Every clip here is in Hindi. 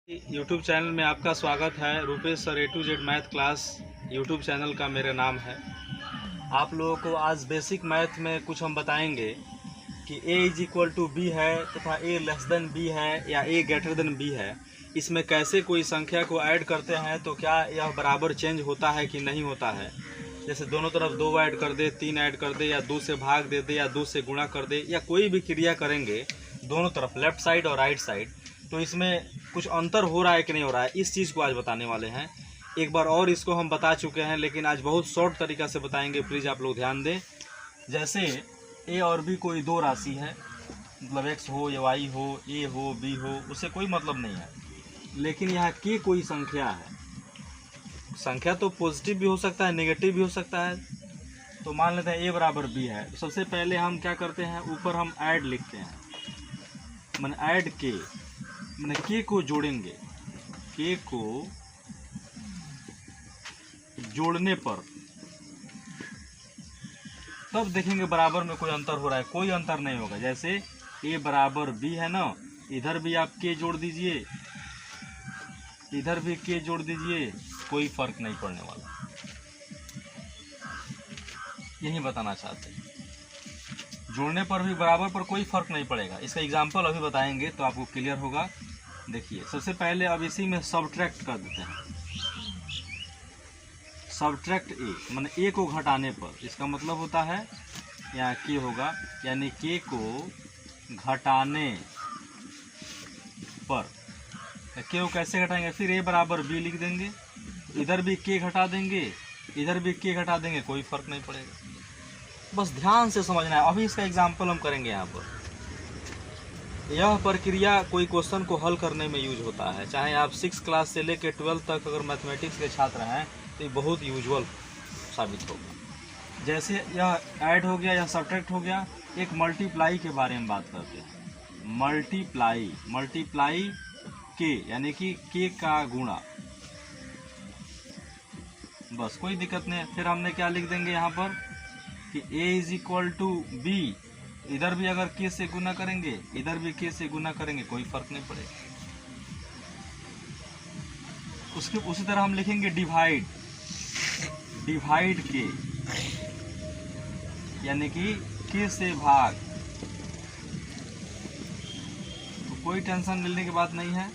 यूट्यूब चैनल में आपका स्वागत है। Rupesh sir A to Z math class YouTube channel का मेरा नाम है। आप लोगों को आज बेसिक मैथ में कुछ हम बताएंगे कि a is equal to B है तथा a लेस देन बी है या a ग्रेटर देन बी है। इसमें कैसे कोई संख्या को ऐड करते हैं तो क्या यह बराबर चेंज होता है कि नहीं होता है। जैसे दोनों तरफ 2 ऐड कर दे, 3 ऐड कर दे, या 2 से भाग दे दे, या 2 से गुणा कर दे, या कोई भी क्रिया करेंगे दोनों तरफ लेफ्ट साइड और राइट साइड, तो इसमें कुछ अंतर हो रहा है कि नहीं हो रहा है, इस चीज़ को आज बताने वाले हैं। एक बार और इसको हम बता चुके हैं, लेकिन आज बहुत शॉर्ट तरीक़ा से बताएंगे, प्लीज़ आप लोग ध्यान दें। जैसे ए और बी कोई दो राशि है, मतलब एक्स हो या वाई हो, ए हो बी हो, उससे कोई मतलब नहीं है। लेकिन यहाँ के कोई संख्या है, संख्या तो पॉजिटिव भी हो सकता है, नेगेटिव भी हो सकता है। तो मान लेते हैं ए बराबर बी है, तो सबसे पहले हम क्या करते हैं, ऊपर हम ऐड लिखते हैं, मैंने ऐड के, मैंने के को जोड़ेंगे, के को जोड़ने पर तब देखेंगे बराबर में कोई अंतर हो रहा है। कोई अंतर नहीं होगा। जैसे ए बराबर बी है ना, इधर भी आप के जोड़ दीजिए, इधर भी के जोड़ दीजिए, कोई फर्क नहीं पड़ने वाला। यही बताना चाहते हैं, जोड़ने पर भी बराबर पर कोई फर्क नहीं पड़ेगा। इसका एग्जांपल अभी बताएंगे तो आपको क्लियर होगा। देखिए, सबसे पहले अब इसी में सब्ट्रैक्ट कर देते हैं। सब्ट्रैक्ट ए, माने ए को घटाने पर, इसका मतलब होता है यहाँ के होगा, यानी के को घटाने पर। के को कैसे घटाएंगे, फिर ए बराबर बी लिख देंगे, इधर भी के घटा देंगे, इधर भी के घटा देंगे, कोई फर्क नहीं पड़ेगा। बस ध्यान से समझना है। अभी इसका एग्जाम्पल हम करेंगे। यहाँ पर यह प्रक्रिया कोई क्वेश्चन को हल करने में यूज होता है, चाहे आप 6 क्लास से लेकर 12 तक अगर मैथमेटिक्स के छात्र हैं तो ये बहुत यूजुअल साबित होगा। जैसे यह ऐड हो गया या सब्ट्रैक्ट हो गया। एक मल्टीप्लाई के बारे में बात करते हैं। मल्टीप्लाई, मल्टीप्लाई के यानी कि के का गुणा, बस कोई दिक्कत नहीं है। फिर हमने क्या लिख देंगे यहाँ पर कि a is equal to B, इधर भी अगर के से गुना करेंगे, इधर भी के से गुना करेंगे, कोई फर्क नहीं पड़ेगा। उसके उसी तरह हम लिखेंगे डिवाइड, डिवाइड के यानी कि के से भाग, तो कोई टेंशन मिलने की बात नहीं है।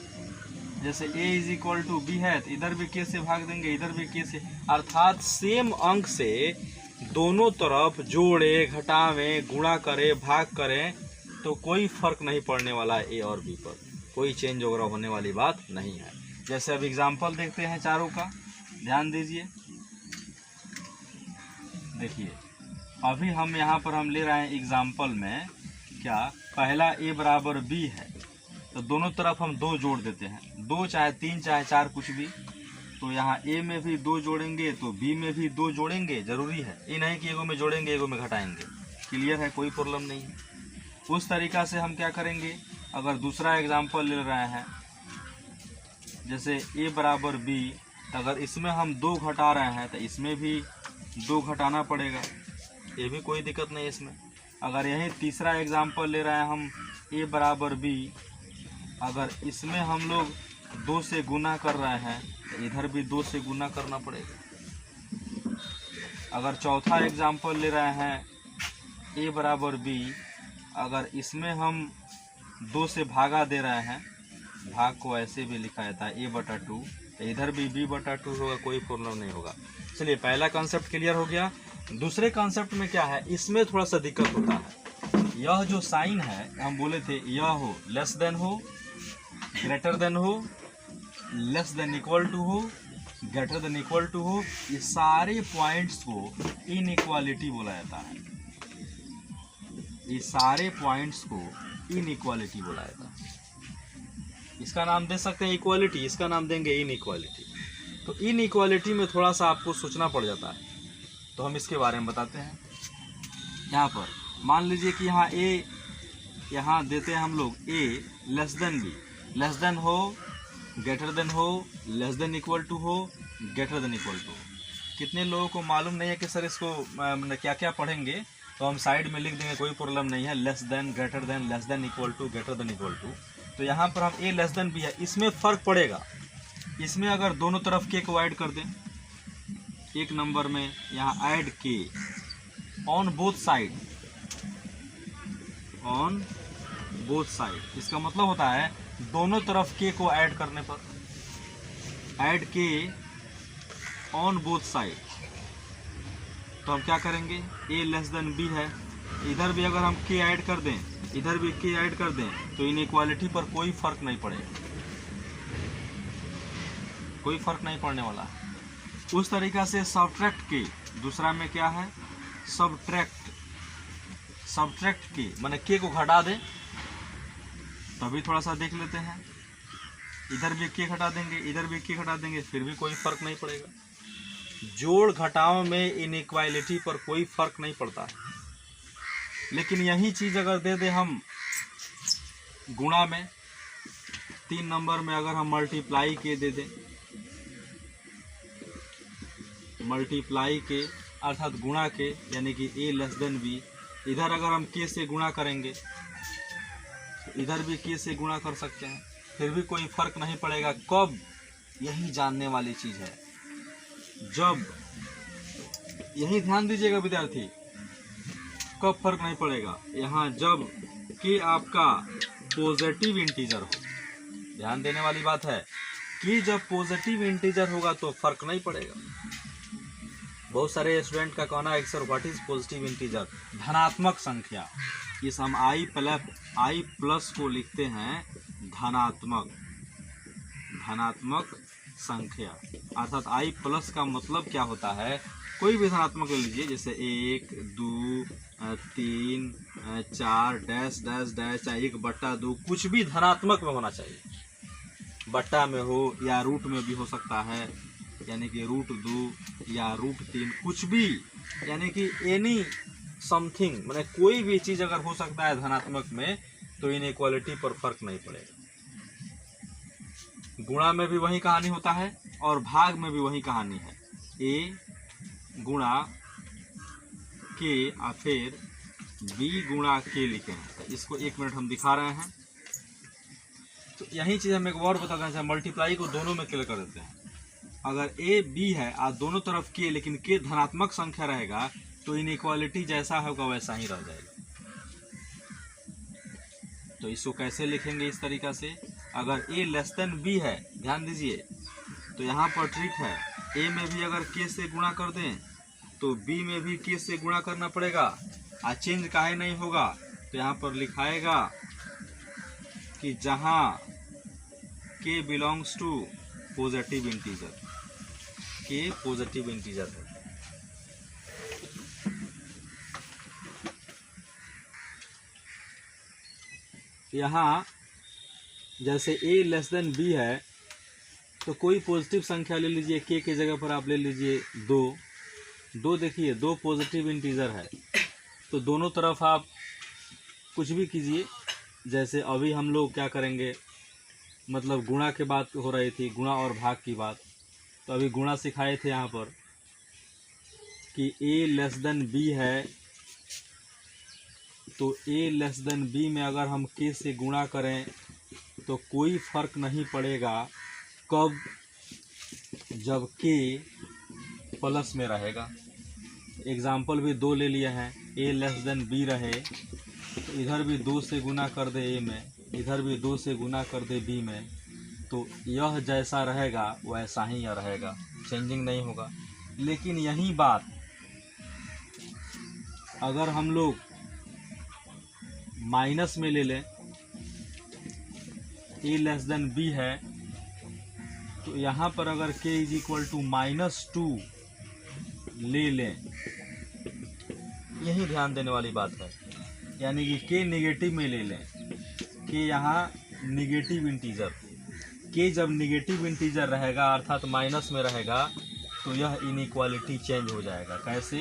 जैसे a is equal to B है तो इधर भी के से भाग देंगे, इधर भी के से, अर्थात सेम अंक से दोनों तरफ जोड़े, घटावें, गुणा करें, भाग करें, तो कोई फर्क नहीं पड़ने वाला है ए और बी पर, कोई चेंज वगैरह होने वाली बात नहीं है। जैसे अब एग्जाम्पल देखते हैं चारों का, ध्यान दीजिए। देखिए, अभी हम यहाँ पर हम ले रहे हैं एग्जाम्पल में क्या, पहला ए बराबर बी है तो दोनों तरफ हम 2 जोड़ देते हैं, 2 चाहे 3 चाहे 4 कुछ भी। तो यहाँ ए में भी 2 जोड़ेंगे तो बी में भी 2 जोड़ेंगे, जरूरी है। ये नहीं कि एगो में जोड़ेंगे एगो में घटाएंगे। क्लियर है, कोई प्रॉब्लम नहीं है। उस तरीक़ा से हम क्या करेंगे, अगर दूसरा एग्जांपल ले रहे हैं, जैसे ए बराबर बी, तो अगर इसमें हम 2 घटा रहे हैं तो इसमें भी 2 घटाना पड़ेगा, ये भी कोई दिक्कत नहीं है इसमें। अगर यही तीसरा एग्जाम्पल ले रहे हैं हम, ए बराबर बी, अगर इसमें हम लोग 2 से गुना कर रहे हैं तो इधर भी 2 से गुना करना पड़ेगा। अगर चौथा एग्जाम्पल ले रहे हैं, ए बराबर बी, अगर इसमें हम 2 से भागा दे रहे हैं, भाग को ऐसे भी लिखा जाता है a/2, तो इधर भी b/2 होगा, कोई प्रॉब्लम नहीं होगा। चलिए, पहला कॉन्सेप्ट क्लियर हो गया। दूसरे कॉन्सेप्ट में क्या है, इसमें थोड़ा सा दिक्कत होता है। यह जो साइन है, हम बोले थे यह हो लेस देन हो, ग्रेटर देन हो, लेस देन इक्वल टू हो, ग्रेटर देन इक्वल टू हो, ये सारे पॉइंट्स को इनइक्वालिटी बोला जाता है। ये सारे पॉइंट्स को इनइक्वालिटी बोला जाता है। इसका नाम दे सकते हैं इक्वालिटी, इसका नाम देंगे इनइक्वालिटी। तो इनइक्वालिटी में थोड़ा सा आपको सोचना पड़ जाता है, तो हम इसके बारे में बताते हैं। यहाँ पर मान लीजिए कि यहाँ ए, यहाँ देते हैं हम लोग A less than B, less than हो, ग्रेटर देन हो, लेस देन इक्वल टू हो, ग्रेटर देन इक्वल टू। कितने लोगों को मालूम नहीं है कि सर इसको क्या क्या पढ़ेंगे, तो हम साइड में लिख देंगे, कोई प्रॉब्लम नहीं है। Less than, greater than, less than equal to, greater than equal to. तो यहाँ पर हम a लेस देन b है, इसमें फ़र्क पड़ेगा। इसमें अगर दोनों तरफ k को ऐड कर दें, एक नंबर में यहाँ add k on both side, on both side, इसका मतलब होता है दोनों तरफ k को ऐड करने पर, add k on both side, तो हम क्या करेंगे, a लेस देन b है, इधर भी अगर हम k ऐड कर दें, इधर भी k ऐड कर दें, तो इनइक्वालिटी पर कोई फर्क नहीं पड़ेगा, कोई फर्क नहीं पड़ने वाला है। उस तरीका से सब्ट्रैक्ट k, दूसरा में क्या है, सब्ट्रैक्ट, सब्ट्रैक्ट k माने k को घटा दें, तभी थोड़ा सा देख लेते हैं, इधर भी k घटा देंगे, इधर भी k घटा देंगे, फिर भी कोई फर्क नहीं पड़ेगा। जोड़ घटाव में इनइक्वालिटी पर कोई फर्क नहीं पड़ता है। लेकिन यही चीज़ अगर दे दें हम गुणा में, 3 नंबर में अगर हम मल्टीप्लाई के दे दें, मल्टीप्लाई के अर्थात गुणा के, यानी कि a लेस देन b, इधर अगर हम k से गुणा करेंगे तो इधर भी k से गुणा कर सकते हैं, फिर भी कोई फर्क नहीं पड़ेगा। कब, यही जानने वाली चीज़ है, जब, यही ध्यान दीजिएगा विद्यार्थी, कब फर्क नहीं पड़ेगा, यहाँ जब कि आपका पॉजिटिव इंटीजर हो। ध्यान देने वाली बात है कि जब पॉजिटिव इंटीजर होगा तो फर्क नहीं पड़ेगा। बहुत सारे स्टूडेंट का कहना है sir what is positive integer, धनात्मक संख्या। इस हम आई प्लस को लिखते हैं धनात्मक, धनात्मक संख्या, अर्थात आई प्लस का मतलब क्या होता है, कोई भी धनात्मक ले लीजिए, जैसे 1, 2, 3, 4 डैश डैश डैश, चाहे 1/2, कुछ भी धनात्मक में होना चाहिए, बट्टा में हो या रूट में भी हो सकता है, यानी कि √2 या √3, कुछ भी, यानी कि एनी समथिंग, माने कोई भी चीज़ अगर हो सकता है धनात्मक में, तो इनइक्वालिटी पर फर्क नहीं पड़ेगा। गुणा में भी वही कहानी होता है और भाग में भी वही कहानी है, a गुणा k और फिर b गुणा k लिखे हैं। इसको 1 मिनट हम दिखा रहे हैं। तो यही चीज़ हम एक और बता दें, जैसे मल्टीप्लाई को दोनों में क्लियर कर देते हैं। अगर a b है और दोनों तरफ k, लेकिन k धनात्मक संख्या रहेगा, तो इनइक्वालिटी जैसा होगा वैसा ही रह जाएगा। तो इसको कैसे लिखेंगे, इस तरीका से, अगर a लेस देन b है, ध्यान दीजिए, तो यहाँ पर ट्रिक है, a में भी अगर k से गुणा कर दें तो b में भी k से गुणा करना पड़ेगा, और चेंज काहे नहीं होगा, तो यहाँ पर लिखाएगा कि जहाँ k belongs to positive integer, k positive integer है। यहाँ जैसे a लेस देन b है, तो कोई पॉजिटिव संख्या ले लीजिए, k के जगह पर आप ले लीजिए 2। देखिए 2 पॉजिटिव इंटीजर है, तो दोनों तरफ आप कुछ भी कीजिए। जैसे अभी हम लोग क्या करेंगे, मतलब गुणा के बात हो रही थी, गुणा और भाग की बात, तो अभी गुणा सिखाए थे यहाँ पर कि a लेस देन b है, तो a लेस देन b में अगर हम k से गुणा करें तो कोई फर्क नहीं पड़ेगा, कब, जब k प्लस में रहेगा। एग्जाम्पल भी 2 ले लिए हैं, a लेस देन b रहे, तो इधर भी 2 से गुना कर दे a में, इधर भी 2 से गुना कर दे b में, तो यह जैसा रहेगा वैसा ही यह रहेगा, चेंजिंग नहीं होगा। लेकिन यही बात अगर हम लोग माइनस में ले लें, a लेस देन b है, तो यहाँ पर अगर k इज इक्वल टू -2 ले लें, यही ध्यान देने वाली बात है, यानी कि k निगेटिव में ले लें, k यहाँ निगेटिव इंटीजर, k जब निगेटिव इंटीजर रहेगा अर्थात माइनस में रहेगा, तो यह इनइक्वालिटी चेंज हो जाएगा। कैसे,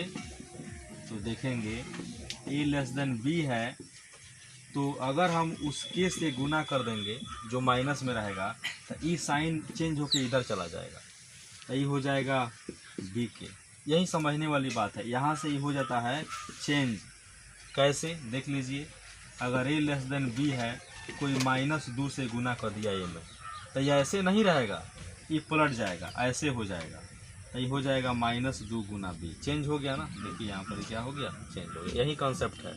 तो देखेंगे a लेस देन b है, तो अगर हम उस k से गुना कर देंगे जो माइनस में रहेगा, तो ई साइन चेंज होके इधर चला जाएगा, यही हो जाएगा b के। यही समझने वाली बात है, यहाँ से ही हो जाता है चेंज। कैसे, देख लीजिए, अगर a लेस देन b है कोई -2 से गुना कर दिया ए में, तो ये ऐसे नहीं रहेगा, ये पलट जाएगा, ऐसे हो जाएगा, तो ये हो जाएगा -2 गुना बी। चेंज हो गया ना, देखिए यहाँ पर क्या हो गया, चेंज हो गया। यही कॉन्सेप्ट है।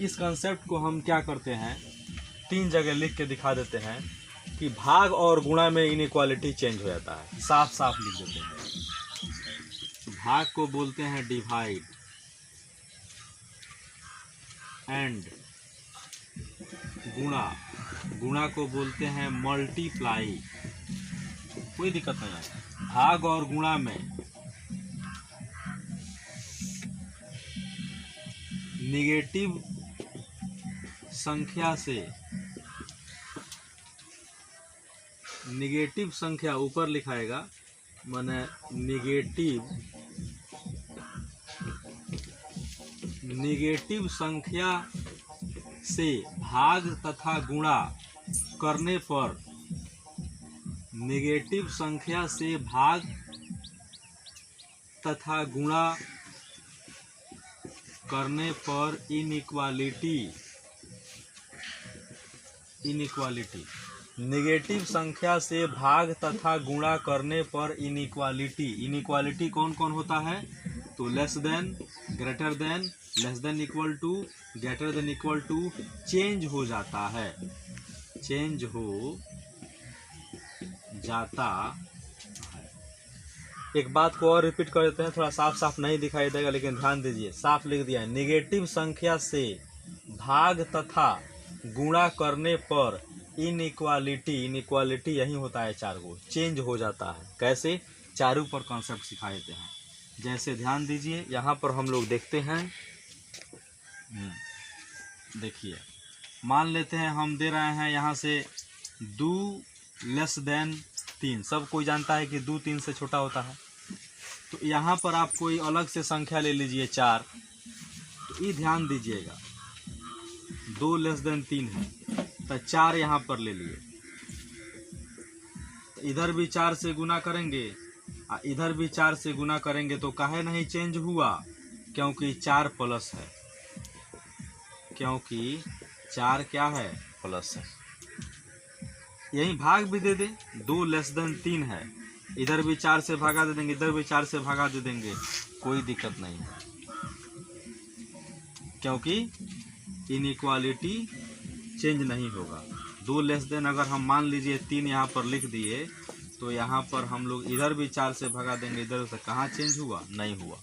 इस कॉन्सेप्ट को हम क्या करते हैं, 3 जगह लिख के दिखा देते हैं कि भाग और गुणा में इनइक्वालिटी चेंज हो जाता है। साफ साफ लिख देते हैं। भाग को बोलते हैं डिवाइड एंड गुणा को बोलते हैं मल्टीप्लाई। कोई दिक्कत नहीं है। भाग और गुणा में निगेटिव संख्या ऊपर लिखाएगा, माने निगेटिव संख्या से भाग तथा गुणा करने पर, निगेटिव संख्या से भाग तथा गुणा करने पर इनइक्वालिटी। निगेटिव संख्या से भाग तथा गुणा करने पर इनइक्वालिटी कौन कौन होता है, तो less than, greater than, less than equal to, greater than equal to, change हो जाता है, चेंज हो जाता है। एक बात को और रिपीट कर देते हैं, थोड़ा साफ साफ नहीं दिखाई देगा लेकिन ध्यान दीजिए, साफ लिख दिया है। निगेटिव संख्या से भाग तथा गुणा करने पर इनइक्वालिटी यही होता है 4 को, चेंज हो जाता है। कैसे, चारों पर कॉन्सेप्ट सिखा देते हैं। जैसे ध्यान दीजिए, यहाँ पर हम लोग देखते हैं, देखिए मान लेते हैं हम दे रहे हैं यहाँ से 2 लेस देन 3। सब कोई जानता है कि 2 3 से छोटा होता है। तो यहाँ पर आप कोई अलग से संख्या ले लीजिए 4। तो ये ध्यान दीजिएगा, 2 लेस देन 3 है तो 4 यहाँ पर ले लिए, तो इधर भी 4 से गुना करेंगे और इधर भी 4 से गुना करेंगे, तो काहे नहीं चेंज हुआ, क्योंकि 4 प्लस है, क्योंकि 4 क्या है, प्लस है। यही भाग भी दे दे, 2 लेस देन 3 है, इधर भी 4 से भागा दे देंगे, इधर भी 4 से भागा दे देंगे, कोई दिक्कत नहीं है, क्योंकि इनइक्वालिटी चेंज नहीं होगा। 2 लेस देन अगर हम मान लीजिए 3 यहाँ पर लिख दिए, तो यहाँ पर हम लोग इधर भी 4 से भगा देंगे, इधर से कहाँ चेंज हुआ, नहीं हुआ।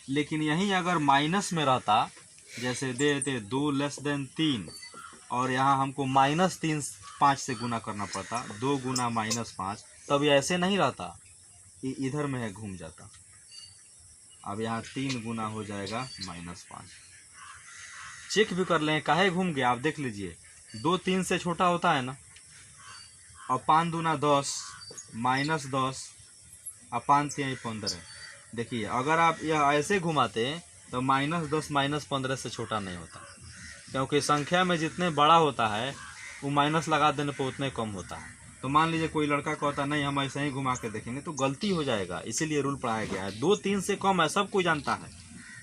लेकिन यहीं अगर माइनस में रहता, जैसे दे देते 2 लेस देन 3 और यहाँ हमको -3 5 से गुना करना पड़ता, 2 गुना -5, तब ये ऐसे नहीं रहता, ये इधर में है, घूम जाता। अब यहाँ 3 गुना हो जाएगा -5। चेक भी कर लें काहे घूम गया, आप देख लीजिए, 2 3 से छोटा होता है ना, और 5 दूना 10, -10 और 5 3 15। देखिए अगर आप यह ऐसे घुमाते तो -10 -15 से छोटा नहीं होता, क्योंकि संख्या में जितने बड़ा होता है वो माइनस लगा देने पर उतने कम होता है। तो मान लीजिए कोई लड़का कहता नहीं हम ऐसे ही घुमा के देखेंगे, तो गलती हो जाएगा, इसीलिए रूल पढ़ाया गया है। 2 3 से कम है, सब कोई जानता है,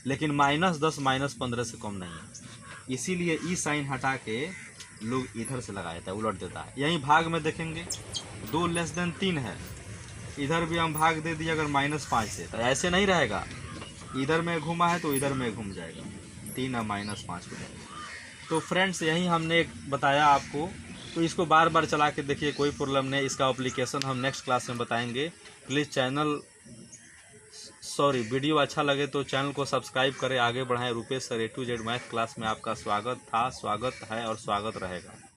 लेकिन -10 -15 से कम नहीं है, इसीलिए ई साइन हटा के लोग इधर से लगाया था, उलट देता है। यहीं भाग में देखेंगे 2 लेस देन 3 है, इधर भी हम भाग दे दिए अगर -5 से, तो ऐसे नहीं रहेगा, इधर में घुमा है तो इधर में घूम जाएगा, 3 और -5 हो जाएगा। तो फ्रेंड्स यही हमने बताया आपको, तो इसको बार बार चला के देखिए, कोई प्रॉब्लम नहीं। इसका एप्लीकेशन हम नेक्स्ट क्लास में बताएंगे। प्लीज़ वीडियो अच्छा लगे तो चैनल को सब्सक्राइब करें, आगे बढ़ाएं। Rupesh sir A to Z math class में आपका स्वागत था, स्वागत है और स्वागत रहेगा।